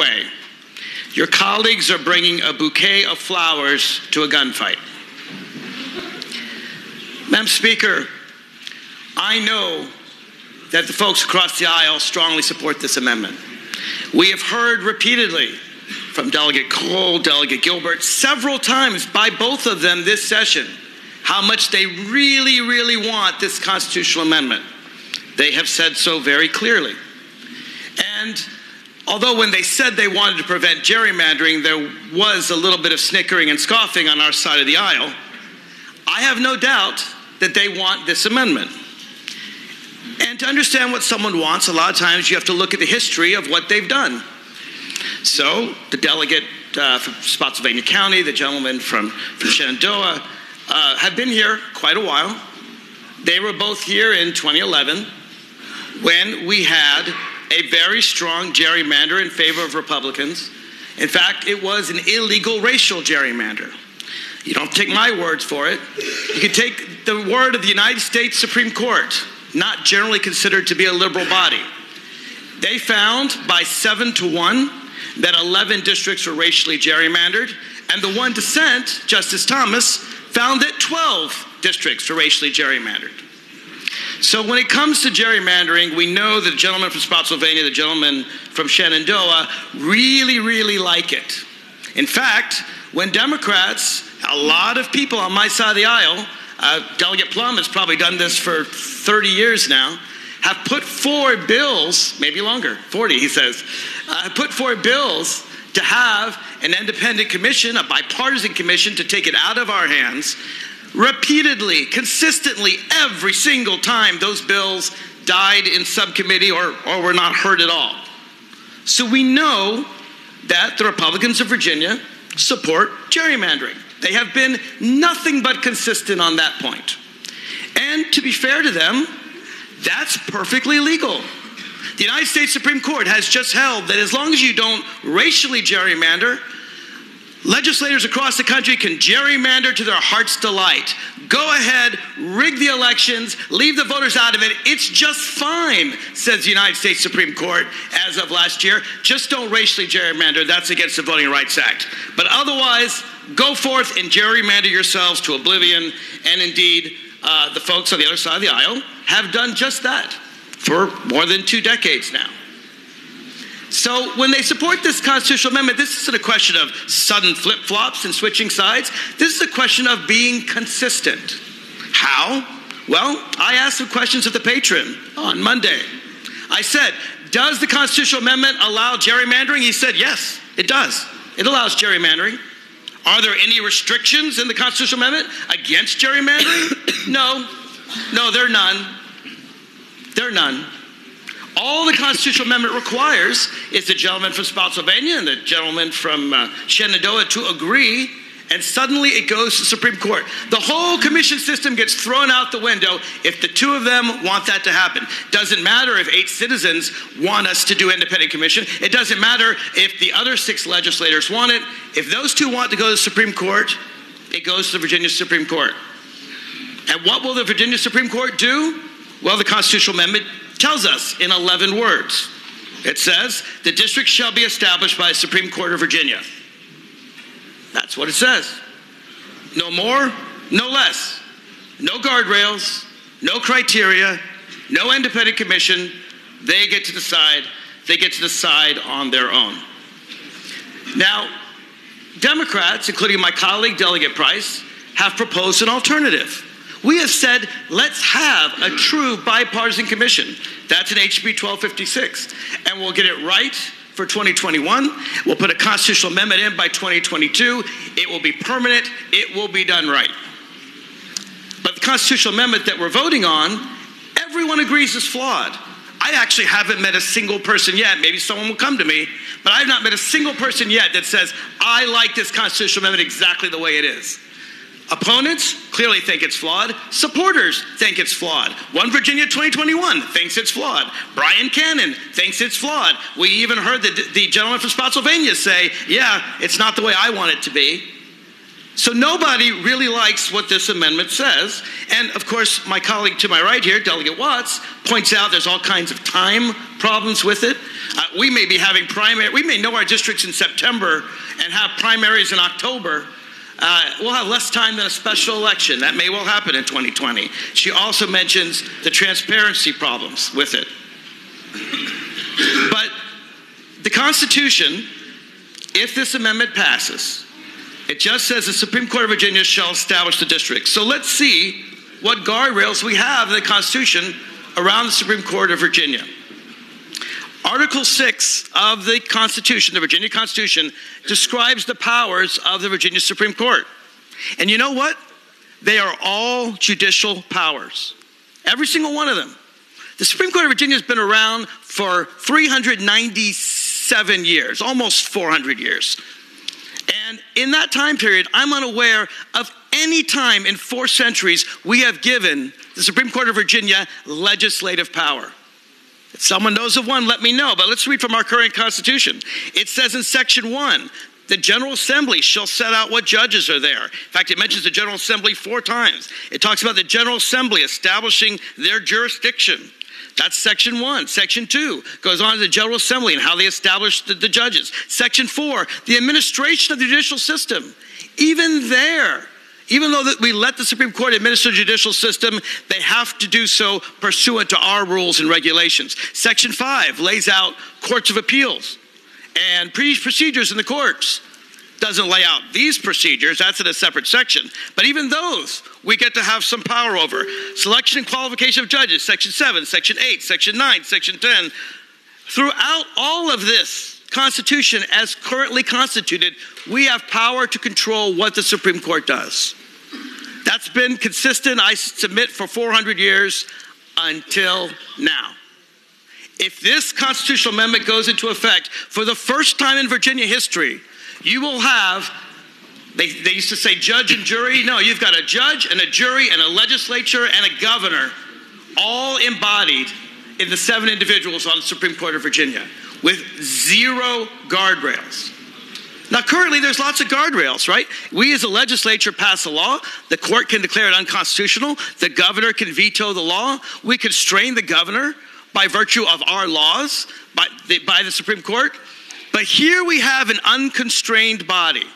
way. Your colleagues are bringing a bouquet of flowers to a gunfight. Madam Speaker, I know that the folks across the aisle strongly support this amendment. We have heard repeatedly from Delegate Cole, Delegate Gilbert, several times by both of them this session, how much they really, really want this constitutional amendment. They have said so very clearly. And although when they said they wanted to prevent gerrymandering, there was a little bit of snickering and scoffing on our side of the aisle, I have no doubt that they want this amendment. And to understand what someone wants, a lot of times you have to look at the history of what they've done. So the delegate from Spotsylvania County, the gentleman from Shenandoah, have been here quite a while. They were both here in 2011 when we had a very strong gerrymander in favor of Republicans. In fact, it was an illegal racial gerrymander. You don't take my words for it. You can take the word of the United States Supreme Court, not generally considered to be a liberal body. They found by 7-1 that 11 districts were racially gerrymandered, and the one dissent, Justice Thomas, found that 12 districts were racially gerrymandered. So when it comes to gerrymandering, we know that the gentleman from Spotsylvania, the gentleman from Shenandoah, really, really like it. In fact, when Democrats, a lot of people on my side of the aisle, Delegate Plum has probably done this for 30 years now, have put forward bills, maybe longer, 40 he says, put forward bills to have an independent commission, a bipartisan commission to take it out of our hands. Repeatedly, consistently, every single time those bills died in subcommittee or were not heard at all. So we know that the Republicans of Virginia support gerrymandering. They have been nothing but consistent on that point. And to be fair to them, that's perfectly legal. The United States Supreme Court has just held that as long as you don't racially gerrymander, legislators across the country can gerrymander to their heart's delight. Go ahead, rig the elections, leave the voters out of it. It's just fine, says the United States Supreme Court as of last year. Just don't racially gerrymander. That's against the Voting Rights Act. But otherwise, go forth and gerrymander yourselves to oblivion. And indeed, the folks on the other side of the aisle have done just that for more than 2 decades now. So when they support this constitutional amendment, this isn't a question of sudden flip-flops and switching sides. This is a question of being consistent. How? Well, I asked some questions of the patron on Monday. I said, does the constitutional amendment allow gerrymandering? He said, yes, it does. It allows gerrymandering. Are there any restrictions in the constitutional amendment against gerrymandering? No, there are none. There are none. All the constitutional amendment requires is the gentleman from Spotsylvania and the gentleman from Shenandoah to agree, and suddenly it goes to the Supreme Court. The whole commission system gets thrown out the window if the 2 of them want that to happen. Doesn't matter if 8 citizens want us to do independent commission. It doesn't matter if the other 6 legislators want it. If those 2 want to go to the Supreme Court, it goes to the Virginia Supreme Court. And what will the Virginia Supreme Court do? Well, the constitutional amendment tells us in 11 words. It says, the district shall be established by the Supreme Court of Virginia. That's what it says. No more, no less. No guardrails, no criteria, no independent commission. They get to decide. They get to decide on their own. Now, Democrats, including my colleague Delegate Price, have proposed an alternative. We have said, let's have a true bipartisan commission. That's in HB 1256. And we'll get it right for 2021. We'll put a constitutional amendment in by 2022. It will be permanent. It will be done right. But the constitutional amendment that we're voting on, everyone agrees is flawed. I actually haven't met a single person yet, maybe someone will come to me, but I've not met a single person yet that says, I like this constitutional amendment exactly the way it is. Opponents clearly think it's flawed. Supporters think it's flawed. One Virginia 2021 thinks it's flawed. Brian Cannon thinks it's flawed. We even heard the gentleman from Spotsylvania say, yeah, it's not the way I want it to be. So nobody really likes what this amendment says. And of course, my colleague to my right here, Delegate Watts, points out there's all kinds of time problems with it. We may be having we may know our districts in September and have primaries in October. We'll have less time than a special election. That may well happen in 2020. She also mentions the transparency problems with it. But the Constitution, if this amendment passes, it just says the Supreme Court of Virginia shall establish the districts. So let's see what guardrails we have in the Constitution around the Supreme Court of Virginia. Article 6 of the Constitution, the Virginia Constitution, describes the powers of the Virginia Supreme Court. And you know what? They are all judicial powers. Every single one of them. The Supreme Court of Virginia has been around for 397 years, almost 400 years. And in that time period, I'm unaware of any time in 4 centuries we have given the Supreme Court of Virginia legislative power. If someone knows of one, let me know. But let's read from our current Constitution. It says in Section 1, the General Assembly shall set out what judges are there. In fact, it mentions the General Assembly 4 times. It talks about the General Assembly establishing their jurisdiction. That's Section 1. Section 2 goes on to the General Assembly and how they establish the judges. Section 4, the administration of the judicial system. Even there, even though that we let the Supreme Court administer the judicial system, they have to do so pursuant to our rules and regulations. Section 5 lays out courts of appeals and procedures in the courts. Doesn't lay out these procedures, that's in a separate section. But even those, we get to have some power over. Selection and qualification of judges, Section 7, Section 8, Section 9, Section 10. Throughout all of this Constitution, as currently constituted, we have power to control what the Supreme Court does. That's been consistent, I submit, for 400 years until now. If this constitutional amendment goes into effect, for the first time in Virginia history, you will have, they used to say judge and jury. No, you've got a judge and a jury and a legislature and a governor all embodied in the 7 individuals on the Supreme Court of Virginia with 0 guardrails. Now, currently, there's lots of guardrails, right? We as a legislature pass a law. The court can declare it unconstitutional. The governor can veto the law. We constrain the governor by virtue of our laws by the Supreme Court. But here we have an unconstrained body,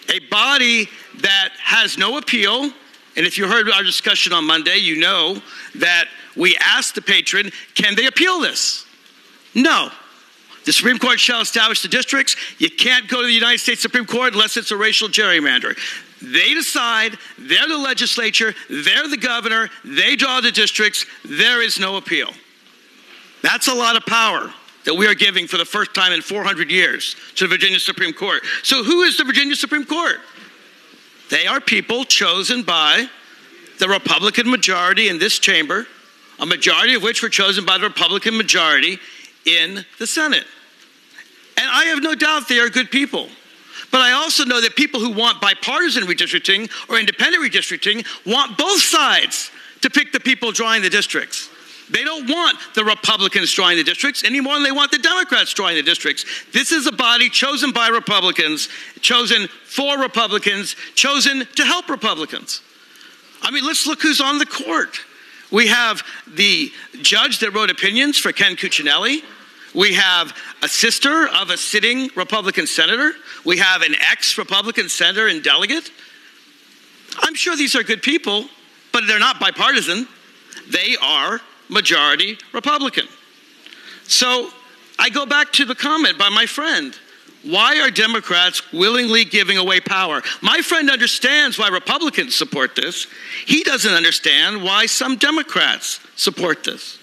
a body that has no appeal. And if you heard our discussion on Monday, you know that we asked the patron, can they appeal this? No. The Supreme Court shall establish the districts. You can't go to the United States Supreme Court unless it's a racial gerrymander. They decide, they're the legislature, they're the governor, they draw the districts, there is no appeal. That's a lot of power that we are giving for the first time in 400 years to the Virginia Supreme Court. So who is the Virginia Supreme Court? They are people chosen by the Republican majority in this chamber, a majority of which were chosen by the Republican majority in the Senate. And I have no doubt they are good people. But I also know that people who want bipartisan redistricting or independent redistricting want both sides to pick the people drawing the districts. They don't want the Republicans drawing the districts any more than they want the Democrats drawing the districts. This is a body chosen by Republicans, chosen for Republicans, chosen to help Republicans. I mean, let's look who's on the court. We have the judge that wrote opinions for Ken Cuccinelli. We have a sister of a sitting Republican senator. We have an ex-Republican senator and delegate. I'm sure these are good people, but they're not bipartisan. They are majority Republican. So I go back to the comment by my friend. Why are Democrats willingly giving away power? My friend understands why Republicans support this. He doesn't understand why some Democrats support this.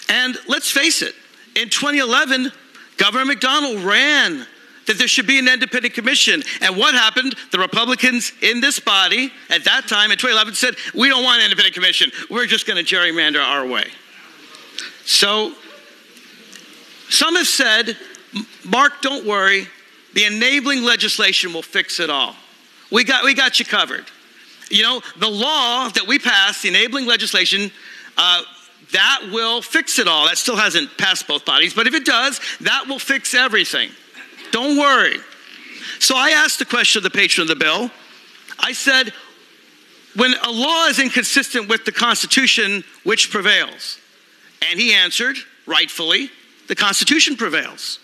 And let's face it, in 2011, Governor McDonnell ran that there should be an independent commission. And what happened? The Republicans in this body at that time in 2011 said, we don't want an independent commission. We're just going to gerrymander our way. So some have said, Mark, don't worry. The enabling legislation will fix it all. We got you covered. You know, the law that we passed, the enabling legislation, that will fix it all. That still hasn't passed both bodies, but if it does, that will fix everything. Don't worry. So I asked the question of the patron of the bill. I said, when a law is inconsistent with the Constitution, which prevails? And he answered, rightfully, the Constitution prevails.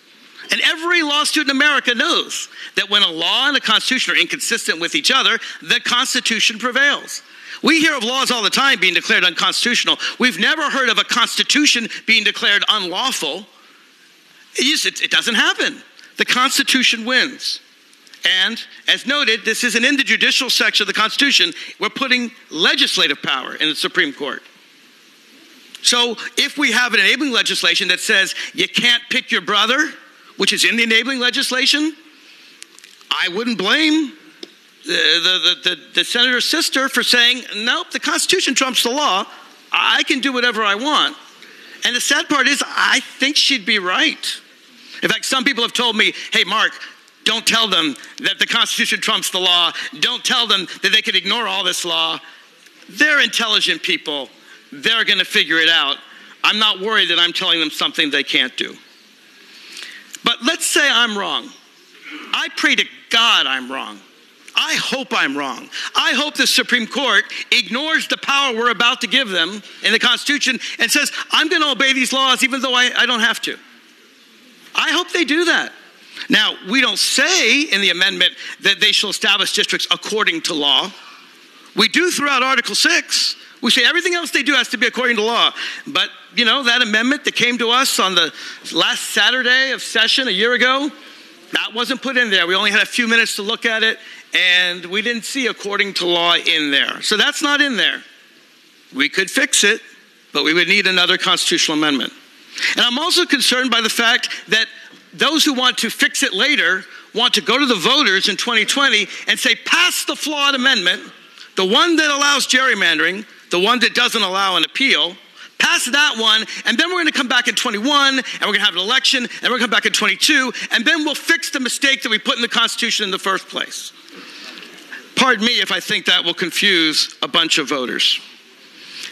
And every law student in America knows that when a law and the Constitution are inconsistent with each other, the Constitution prevails. We hear of laws all the time being declared unconstitutional. We've never heard of a constitution being declared unlawful. It doesn't happen. The Constitution wins. And as noted, this isn't in the judicial section of the Constitution. We're putting legislative power in the Supreme Court. So if we have an enabling legislation that says you can't pick your brother, which is in the enabling legislation, I wouldn't blame the senator's sister for saying, nope, the Constitution trumps the law. I can do whatever I want. And the sad part is, I think she'd be right. In fact, some people have told me, hey, Mark, don't tell them that the Constitution trumps the law. Don't tell them that they can ignore all this law. They're intelligent people. They're going to figure it out. I'm not worried that I'm telling them something they can't do. But let's say I'm wrong. I pray to God I'm wrong. I hope I'm wrong. I hope the Supreme Court ignores the power we're about to give them in the Constitution and says, I'm going to obey these laws even though I don't have to. I hope they do that. Now, we don't say in the amendment that they shall establish districts according to law. We do throughout Article 6. We say everything else they do has to be according to law. But, you know, that amendment that came to us on the last Saturday of session a year ago, that wasn't put in there. We only had a few minutes to look at it, and we didn't see according to law in there. So that's not in there. We could fix it, but we would need another constitutional amendment. And I'm also concerned by the fact that those who want to fix it later want to go to the voters in 2020 and say, pass the flawed amendment, the one that allows gerrymandering, the one that doesn't allow an appeal, pass that one, and then we're going to come back in 21, and we're going to have an election, and we're going to come back in 22, and then we'll fix the mistake that we put in the Constitution in the first place. Pardon me if I think that will confuse a bunch of voters.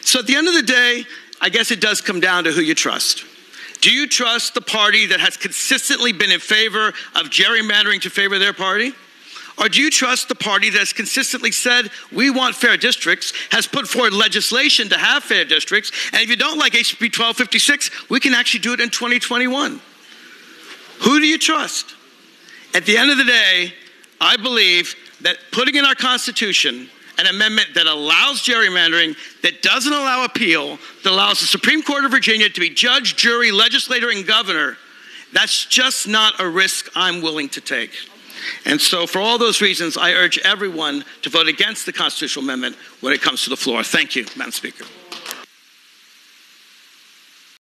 So at the end of the day, I guess it does come down to who you trust. Do you trust the party that has consistently been in favor of gerrymandering to favor their party? Or do you trust the party that has consistently said, we want fair districts, has put forward legislation to have fair districts, and if you don't like HB 1256, we can actually do it in 2021? Who do you trust? At the end of the day, I believe that putting in our Constitution an amendment that allows gerrymandering, that doesn't allow appeal, that allows the Supreme Court of Virginia to be judge, jury, legislator, and governor, that's just not a risk I'm willing to take. And so for all those reasons, I urge everyone to vote against the constitutional amendment when it comes to the floor. Thank you, Madam Speaker.